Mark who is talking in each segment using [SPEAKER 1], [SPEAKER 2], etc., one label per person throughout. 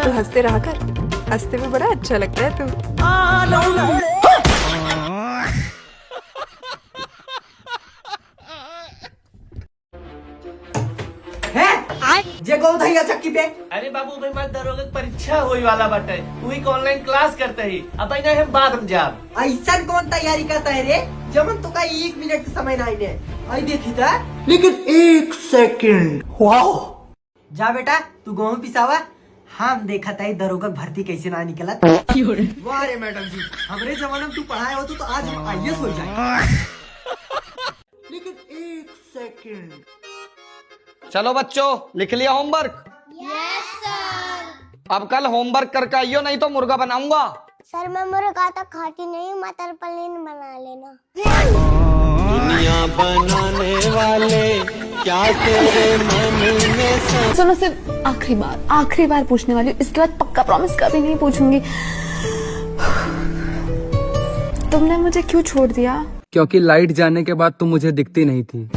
[SPEAKER 1] तू हंसते रहा कर, हंसते में बड़ा अच्छा लगता है तू।
[SPEAKER 2] जे गौ धैया चक्की पे।
[SPEAKER 3] अरे बाबू भाई मत दरोगे, परीक्षा होई वाला बाटे, तू ही ऑनलाइन क्लास करते ही अब ना हम बाद में जाब।
[SPEAKER 2] ऐसा कौन तैयारी करता है रे, जमन तो का 1 मिनट के समय नहीं ने। आई देखी था, लेकिन 1 सेकंड। वाओ, जा बेटा तू गेहूं पिसावा, हम देखा था दरोगा भर्ती कैसे ना निकला। वाह रे मैडम जी, हमरे जमाने में तू पढ़ाए हो तो आज हम IAS हो जाए। लेकिन 1 सेकंड।
[SPEAKER 4] चलो बच्चों, लिख लिया होमवर्क?
[SPEAKER 5] Yes sir.
[SPEAKER 4] अब कल होमवर्क करके आइयो, नहीं तो मुर्गा बनाऊंगा।
[SPEAKER 5] सर मैं मुर्गा तो खाती नहीं, मटर पनीर बना लेना।
[SPEAKER 6] दुनिया बनाने वाले क्या तेरे मन में।
[SPEAKER 7] सुनो, सिर्फ आखिरी बार पूछने वाली हूँ, इसके बाद पक्का प्रॉमिस कभी नहीं पूछूंगी। तुमने मुझे क्यों छोड़ दिया?
[SPEAKER 8] क्योंकि लाइट जाने के बाद तुम मुझे दिखती नहीं थी।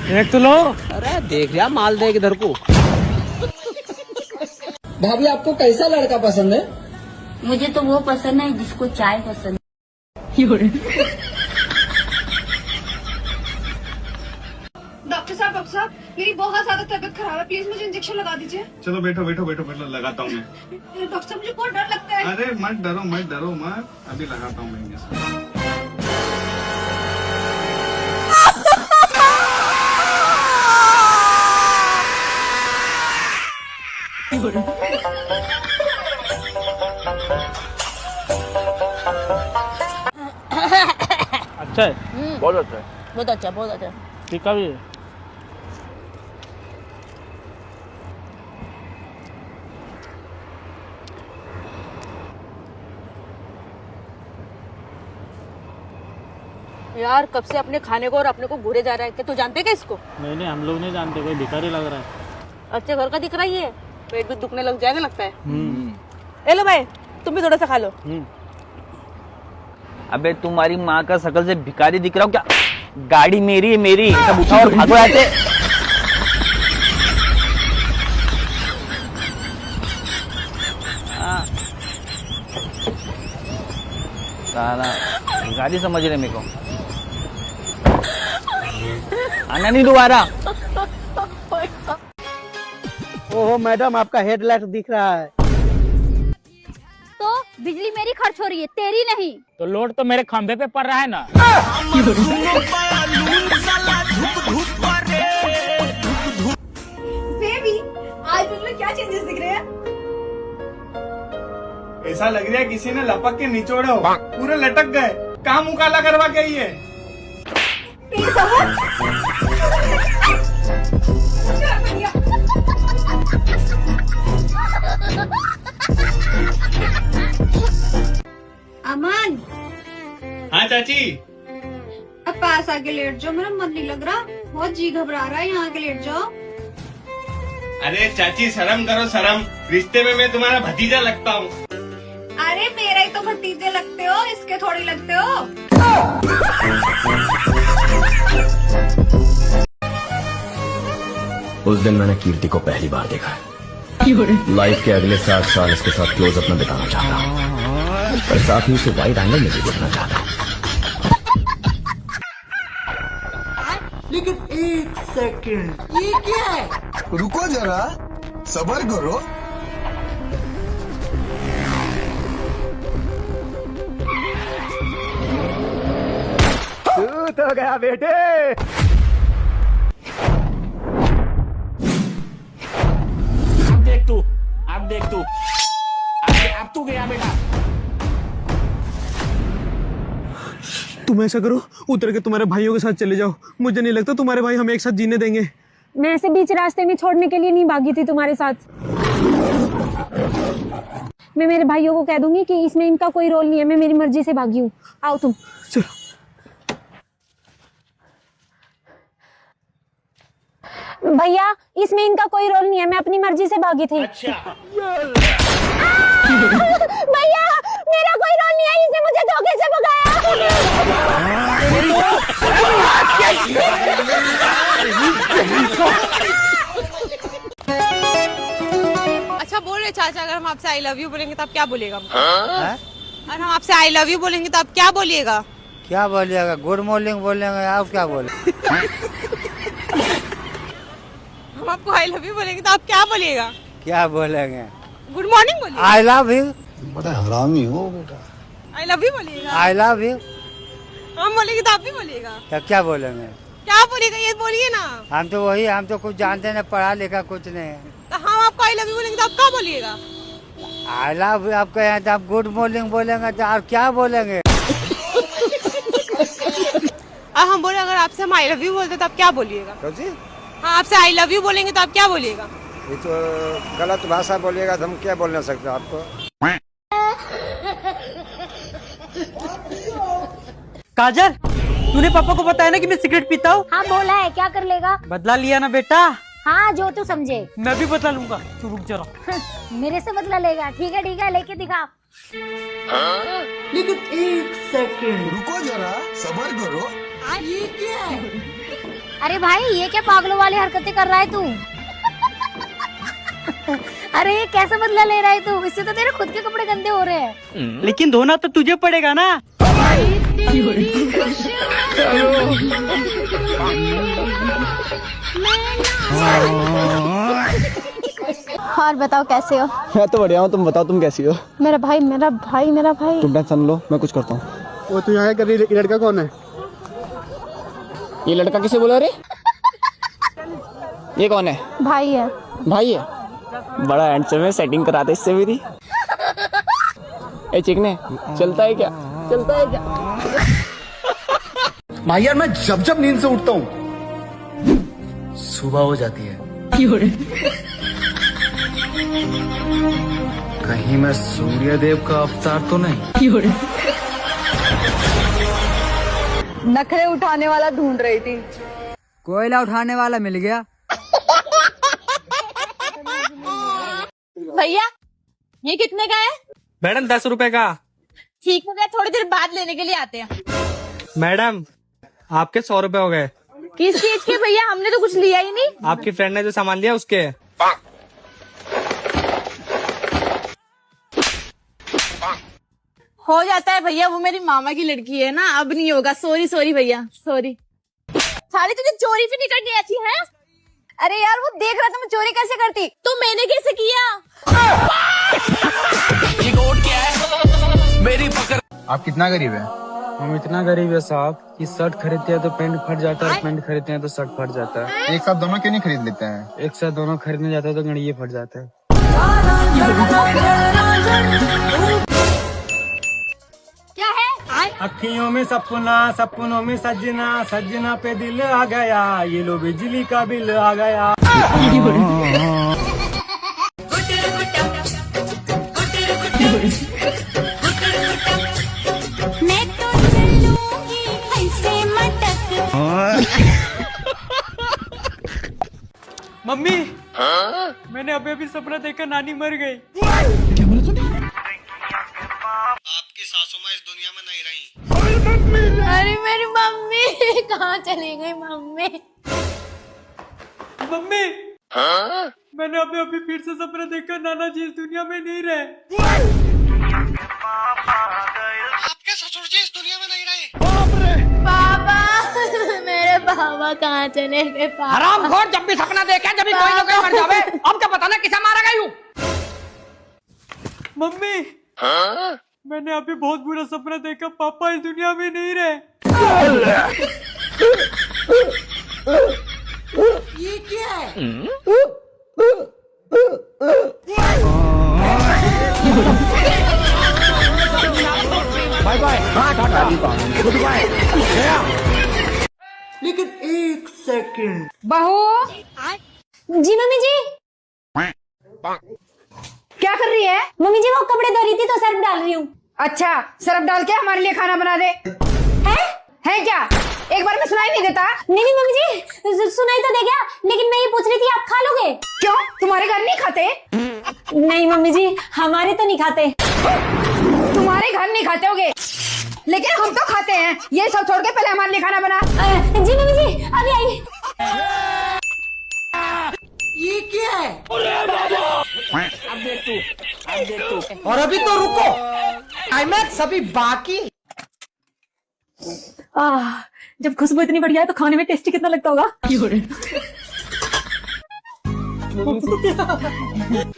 [SPEAKER 9] देख तो लो। अरे देख लिया, माल देख इधर को।
[SPEAKER 2] भाभी आपको कैसा लड़का पसंद है?
[SPEAKER 10] मुझे तो वो पसंद है जिसको चाय पसंद।
[SPEAKER 1] डॉक्टर साहब मेरी बहुत ज्यादा तबीयत खराब है, प्लीज मुझे इंजेक्शन लगा दीजिए।
[SPEAKER 11] चलो बैठो लगाता हूँ मैं।
[SPEAKER 1] डॉक्टर साहब मुझे बहुत डर लगता है।
[SPEAKER 11] अरे मत डरो मत, अभी लगाता हूँ मैं इंजेक्शन।
[SPEAKER 9] अच्छा है,
[SPEAKER 3] बहुत अच्छा है,
[SPEAKER 10] बहुत अच्छा।
[SPEAKER 9] ठीक है भी।
[SPEAKER 10] यार कब से अपने खाने को और अपने को घूरे जा रहा है, क्या तू जानते क्या इसको?
[SPEAKER 9] नहीं हम लोग नहीं जानते, कोई भिखारी लग रहा है।
[SPEAKER 10] अच्छे घर का दिख रहा है, पेट भी दुखने लग जाएगा लगता है। ए लो भाई, तुम भी थोड़ा सा खा लो।
[SPEAKER 3] अबे तुम्हारी माँ का शकल से भिखारी दिख रहा हूँ क्या? गाड़ी मेरी है, मेरी सब उठाओ और भागो ऐसे। साला भिखारी समझ रहे मेरे को, आना नहीं दोबारा।
[SPEAKER 9] ओहो मैडम, आपका हेडलाइट दिख रहा है।
[SPEAKER 5] तो बिजली मेरी खर्च हो रही है, तेरी नहीं।
[SPEAKER 9] तो लोड तो मेरे खंभे पे पड़ रहा है ना।
[SPEAKER 1] बेबी, आज मुझे क्या चेंजेस दिख रहे हैं?
[SPEAKER 11] ऐसा लग रहा है किसी ने लपक के निचोड़े हो, पूरे लटक गए। कहाँ मुँह काला करवा के आई है?
[SPEAKER 1] अमन।
[SPEAKER 11] हाँ चाची।
[SPEAKER 1] अब पास आके लेट जाओ, मेरा मन नहीं लग रहा, बहुत जी घबरा रहा है, यहाँ आके लेट जाओ।
[SPEAKER 11] अरे चाची शर्म करो शर्म, रिश्ते में मैं तुम्हारा भतीजा लगता हूँ।
[SPEAKER 1] अरे मेरा ही तो भतीजे लगते हो, इसके थोड़ी लगते हो।
[SPEAKER 6] उस दिन मैंने कीर्ति को पहली बार देखा है। लाइफ के अगले 60 साल इसके साथ क्लोज अप में बिताना चाहता हूँ, और साथ ही उसे वाइड एंगल में भी देखना चाहता हूँ।
[SPEAKER 2] लेकिन 1 सेकंड, ये क्या है?
[SPEAKER 12] रुको जरा, सब्र करो।
[SPEAKER 9] तू तो गया बेटे। अब देख तू, अब तू गया बेटा।
[SPEAKER 8] तुम ऐसा करो, उतर के तुम्हारे भाइयों के साथ चले जाओ। मुझे नहीं लगता तुम्हारे भाई हमें एक साथ जीने देंगे।
[SPEAKER 7] मैं ऐसे बीच रास्ते में छोड़ने के लिए नहीं भागी थी तुम्हारे साथ। मैं मेरे भाइयों को कह दूंगी कि इसमें इनका कोई रोल नहीं है, मैं मेरी मर्जी से भागी हूँ। आओ तुम।
[SPEAKER 8] चलो।
[SPEAKER 7] भैया, इसमें इनका कोई रोल नहीं है, मैं अपनी मर्जी से भागी थी।
[SPEAKER 9] अच्छा।
[SPEAKER 10] रहे चाचा, अगर हम आपसे आई लव यू बोलेंगे तो आप क्या बोलिएगा? अगर हम आपसे आई लव यू बोलेंगे तो आप क्या बोलिएगा?
[SPEAKER 9] क्या बोलिएगा? गुड मॉर्निंग बोलेंगे, आप क्या बोले?
[SPEAKER 10] हम आपको आई लव यू बोलेंगे तो आप क्या बोलिएगा?
[SPEAKER 9] क्या बोलेंगे?
[SPEAKER 10] गुड मॉर्निंग बोलिए।
[SPEAKER 9] I love you.
[SPEAKER 12] बड़ा हरामी हो बेटा।
[SPEAKER 10] आई लव यू बोलिएगा।
[SPEAKER 9] I love you.
[SPEAKER 10] हम बोलेंगे तो आप भी बोलिएगा।
[SPEAKER 9] तो क्या बोलेंगे?
[SPEAKER 10] क्या बोलिएगा ये बोलिए ना।
[SPEAKER 9] हम तो कुछ जानते नहीं, पढ़ा लिखा कुछ नहीं।
[SPEAKER 10] तो हम आपको आई लव यू बोलेंगे तो आप क्या बोलिएगा?
[SPEAKER 9] आई लव यू आप कहें तो आप गुड मॉर्निंग बोलेंगे तो आप क्या बोलेंगे?
[SPEAKER 10] अब हम बोले अगर आपसे हम आई लव यू बोलते तो आप क्या बोलिएगा? हाँ, आपसे आई लव यू बोलेंगे तो आप क्या बोलिएगा?
[SPEAKER 12] ये तो गलत भाषा बोलिएगा तो हम क्या बोल नहीं सकते आपको।
[SPEAKER 2] काजल, तूने पापा को बताया ना कि मैं सिगरेट पीता हूँ?
[SPEAKER 7] हाँ बोला है, क्या कर लेगा?
[SPEAKER 2] बदला लिया ना बेटा।
[SPEAKER 7] हाँ जो तू समझे।
[SPEAKER 2] मैं भी बदला लूंगा, तू रुक जरा।
[SPEAKER 7] मेरे से बदला लेगा? ठीक है लेके दिखा।
[SPEAKER 2] लेकिन एक सेकंड
[SPEAKER 12] रुको जरा, सबर करो।
[SPEAKER 2] ये क्या है?
[SPEAKER 7] अरे भाई ये क्या पागलों वाली हरकतें कर रहा है तू? अरे ये कैसे बदला ले रहा है तू? इससे तो तेरे खुद के कपड़े गंदे हो रहे हैं।
[SPEAKER 2] लेकिन धोना तो तुझे पड़ेगा ना।
[SPEAKER 5] और बताओ कैसे हो?
[SPEAKER 8] मैं तो बढ़िया हूँ, तुम बताओ तुम कैसी हो?
[SPEAKER 5] मेरा भाई
[SPEAKER 8] तुम टेंशन लो, मैं कुछ करता हूँ। वो तू यहाँ कर रही, ये लड़का कौन है?
[SPEAKER 9] ये लड़का किसे बोला रे? ये कौन है?
[SPEAKER 5] भाई है।
[SPEAKER 9] भाई है? बड़ा हैंडसम है, सेटिंग करा दे इससे मेरी। ए चिकने, चलता है क्या?
[SPEAKER 12] भाई यार मैं जब नींद से उठता हूँ सुबह हो जाती है। कहीं मैं सूर्य देव का अवतार तो नहीं?
[SPEAKER 1] नखरे उठाने वाला ढूंढ रही थी।
[SPEAKER 2] कोयला उठाने वाला मिल गया।
[SPEAKER 10] भैया ये कितने का है?
[SPEAKER 8] मैडम 10 रुपए का।
[SPEAKER 10] ठीक हो गया, थोड़ी देर बाद लेने के लिए आते हैं।
[SPEAKER 8] मैडम आपके 100 रुपए हो गए।
[SPEAKER 10] किस चीज के भैया? हमने तो कुछ लिया ही नहीं।
[SPEAKER 8] आपकी फ्रेंड ने जो सामान लिया उसके।
[SPEAKER 10] हो जाता है भैया, वो मेरी मामा की लड़की है ना, अब नहीं होगा। सॉरी भैया, सॉरी। साली तुझे चोरी भी नहीं करनी आती है? अरे यार वो देख रहा था, मैं चोरी कैसे करती? तो मैंने कैसे किया?
[SPEAKER 12] आप कितना गरीब है?
[SPEAKER 8] हम इतना गरीब है साहब कि शर्ट खरीदते हैं तो पैंट फट जाता है, पैंट खरीदते हैं तो शर्ट फट जाता है।
[SPEAKER 12] एक साथ दोनों क्यों नहीं खरीद लेते हैं?
[SPEAKER 8] एक साथ दोनों खरीदने जाते हैं तो गणिये फट जाता है।
[SPEAKER 5] क्या है?
[SPEAKER 8] अखियों में सपना, सपनों में सजना, सजना पे दिल आ गया, ये लो बिजली का बिल आ गया।
[SPEAKER 5] मैं तो चलूंगी ऐसे मटक।
[SPEAKER 8] मम्मी मैंने अभी सपना देखा, नानी मर गई। आपकी सासू माँ इस दुनिया में नहीं रही।
[SPEAKER 5] अरे मेरी मम्मी कहाँ चली गई? मम्मी
[SPEAKER 8] मैंने अभी फिर से सपना देखा, नाना जी इस दुनिया में नहीं रहे। आपके ससुर जी इस दुनिया में नहीं रहे।
[SPEAKER 5] पापा मेरे बाबा कहाँ चले गए?
[SPEAKER 4] हरामखोर, जब भी सपना देखे जब भी कोई ना कोई मर जावे। अब क्या पता ना किसे मारा गई हूँ।
[SPEAKER 8] मम्मी मैंने अभी बहुत बुरा सपना देखा, पापा इस दुनिया में नहीं रहे।
[SPEAKER 2] ये क्या है?
[SPEAKER 4] Bye bye, goodbye.
[SPEAKER 2] लेकिन एक सेकंड।
[SPEAKER 1] बहू
[SPEAKER 7] जी मम्मी जी।
[SPEAKER 1] क्या कर रही है?
[SPEAKER 7] मम्मी जी वो कपड़े धो रही थी तो सर्फ डाल रही हूँ।
[SPEAKER 1] अच्छा, सरफ डाल के हमारे लिए खाना बना दे। है क्या? एक बार में सुनाई नहीं देता?
[SPEAKER 7] नहीं मम्मी जी सुनाई तो दे गया, लेकिन मैं ये पूछ रही थी आप खा लोगे?
[SPEAKER 1] क्यों, तुम्हारे घर नहीं खाते?
[SPEAKER 7] नहीं मम्मी जी हमारे तो नहीं खाते।
[SPEAKER 1] तुम्हारे घर नहीं खाते होगे, लेकिन हम तो खाते हैं। ये सब छोड़ के पहले हमारे लिए खाना बना।
[SPEAKER 7] जी मम्मी जी अभी आई।
[SPEAKER 2] ये क्या है?
[SPEAKER 4] अब देख तू
[SPEAKER 2] और अभी तो रुको, क्लाइमैक्स अभी बाकी।
[SPEAKER 7] जब खुशबू इतनी बढ़िया है तो खाने में टेस्टी कितना लगता होगा।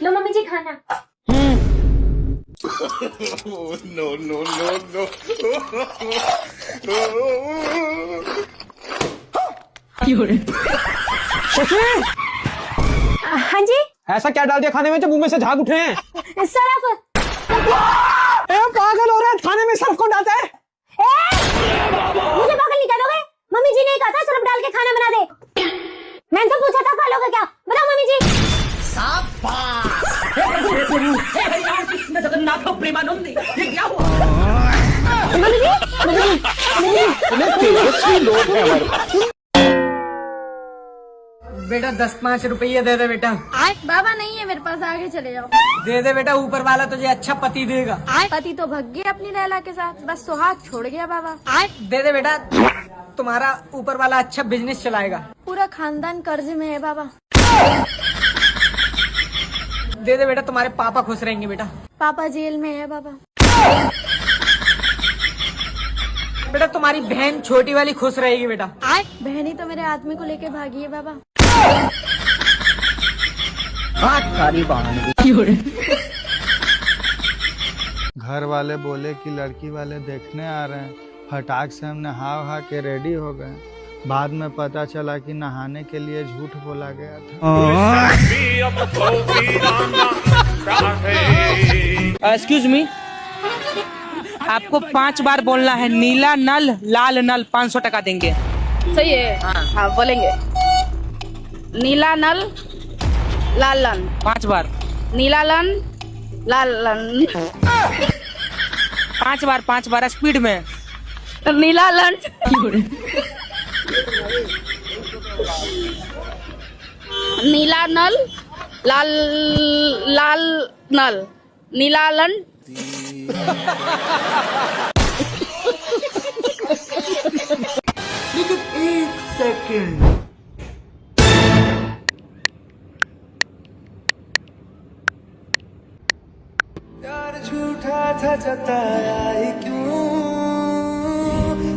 [SPEAKER 7] लो मम्मी जी खाना।
[SPEAKER 11] No no no no.
[SPEAKER 7] हाँ जी।
[SPEAKER 8] ऐसा क्या डाल दिया खाने में जो मुंह में से झाग उठे हैं?
[SPEAKER 7] सरफ।
[SPEAKER 8] पागल हो रहा है, खाने में सर्फ कौन डालता है?
[SPEAKER 7] मुझे पागल नहीं कह दोगे? मम्मी जी ने कहा था सरफ डाल के खाना बना दे। मैंने तो पूछा था खा लोगे क्या? बताओ मम्मी जी। प्रेमानंद ये क्या हुआ? मम्मी जी
[SPEAKER 2] बेटा 10-5 रुपये दे दे बेटा।
[SPEAKER 5] बाबा नहीं है मेरे पास, आगे चले जाओ।
[SPEAKER 2] दे दे बेटा, ऊपर वाला तुझे अच्छा पति देगा।
[SPEAKER 5] पति तो भग गया अपनी लैला के साथ, बस सुहाग छोड़ गया बाबा।
[SPEAKER 2] दे दे बेटा, तुम्हारा ऊपर वाला अच्छा बिजनेस चलाएगा।
[SPEAKER 5] पूरा खानदान कर्ज में है बाबा।
[SPEAKER 2] दे दे बेटा, तुम्हारे पापा खुश रहेंगे बेटा।
[SPEAKER 5] पापा जेल में है बाबा।
[SPEAKER 2] बेटा तुम्हारी बहन छोटी वाली खुश रहेगी बेटा।
[SPEAKER 5] बहनी तो मेरे आदमी को लेके भागी है बाबा।
[SPEAKER 13] घर वाले बोले कि लड़की वाले देखने आ रहे हैं, फटाक से हम नहा के रेडी हो गए। बाद में पता चला कि नहाने के लिए झूठ बोला गया था।
[SPEAKER 4] एक्सक्यूज मी, आपको 5 बार बोलना है नीला नल लाल नल, 500 टका देंगे।
[SPEAKER 10] सही है। हाँ बोलेंगे। नीला नल लाल लन।
[SPEAKER 4] 5 बार।
[SPEAKER 10] नीला लन लाल लन।
[SPEAKER 4] 5 बार स्पीड में।
[SPEAKER 10] नीला लन। नीला नल लाल लाल नल। नीला लन।
[SPEAKER 2] लेकिन 1 सेकंड,
[SPEAKER 12] यार झूठा था जताया ही क्यों,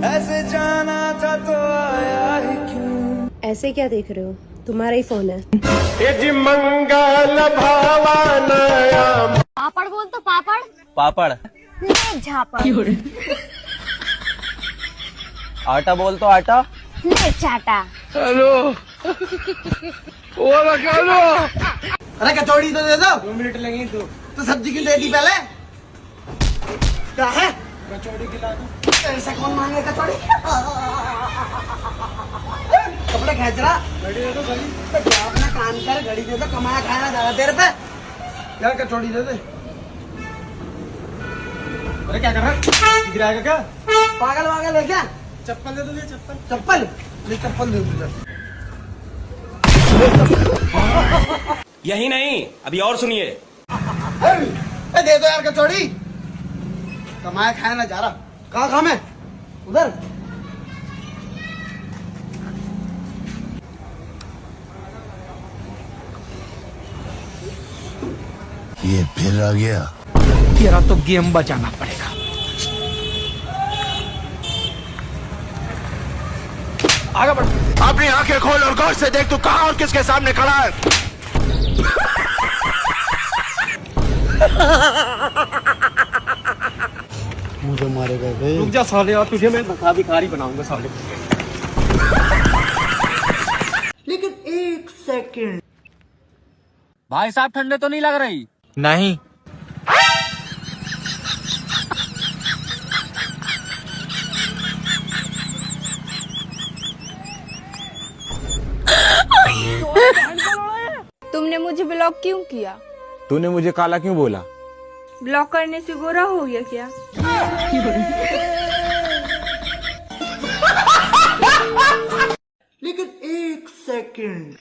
[SPEAKER 12] ऐसे जाना था तो आया ही क्यों।
[SPEAKER 7] ऐसे क्या देख रहे हो? तुम्हारा ही फोन है।
[SPEAKER 12] मंगल भावानया।
[SPEAKER 5] पापड़ बोल तो पापड़।
[SPEAKER 9] पापड़।
[SPEAKER 5] ले झापड़।
[SPEAKER 9] आटा बोल तो आटा।
[SPEAKER 5] ले चाटा।
[SPEAKER 2] अरे कचौड़ी तो दे दो। 2 मिनट लगेंगे तो सब्जी की दे दी पहले। क्या है? कचौड़ी खिला दो। ऐसा कौन मांगे कचौड़ी? कपड़े खींच रहा। घड़ी दे दो घड़ी। तो क्या अपना काम कर, घड़ी दे दो, कमाया खाया ज्यादा देर पे। यार कचौड़ी दे दे। अरे क्या कर रहा है? गिराएगा क्या? पागल वागल है क्या? चप्पल दे दो। चप्पल ले, चप्पल दे दो।
[SPEAKER 6] यही नहीं, अभी और सुनिए।
[SPEAKER 2] दे दो यार कचौड़ी, कमाया खाया ना जा रहा। कहाँ काम है? उधर।
[SPEAKER 12] ये फिर आ गया।
[SPEAKER 4] तेरा तो गेम बचाना पड़ेगा।
[SPEAKER 12] आगे बढ़। अपनी आंखें खोल और गौर से देख, तू कहाँ और किसके सामने खड़ा है। मुझे मारेगा भाई।
[SPEAKER 8] रुक जा साले, और तुझे मैं बता भिखारी बनाऊंगा साले।
[SPEAKER 2] लेकिन 1 सेकंड।
[SPEAKER 9] भाई साहब ठंडे तो नहीं लग रही?
[SPEAKER 4] नहीं।
[SPEAKER 10] तुमने मुझे ब्लॉक क्यों किया?
[SPEAKER 9] तूने मुझे काला क्यों बोला?
[SPEAKER 10] ब्लॉक करने से गोरा हो गया क्या?
[SPEAKER 2] लेकिन 1 सेकंड।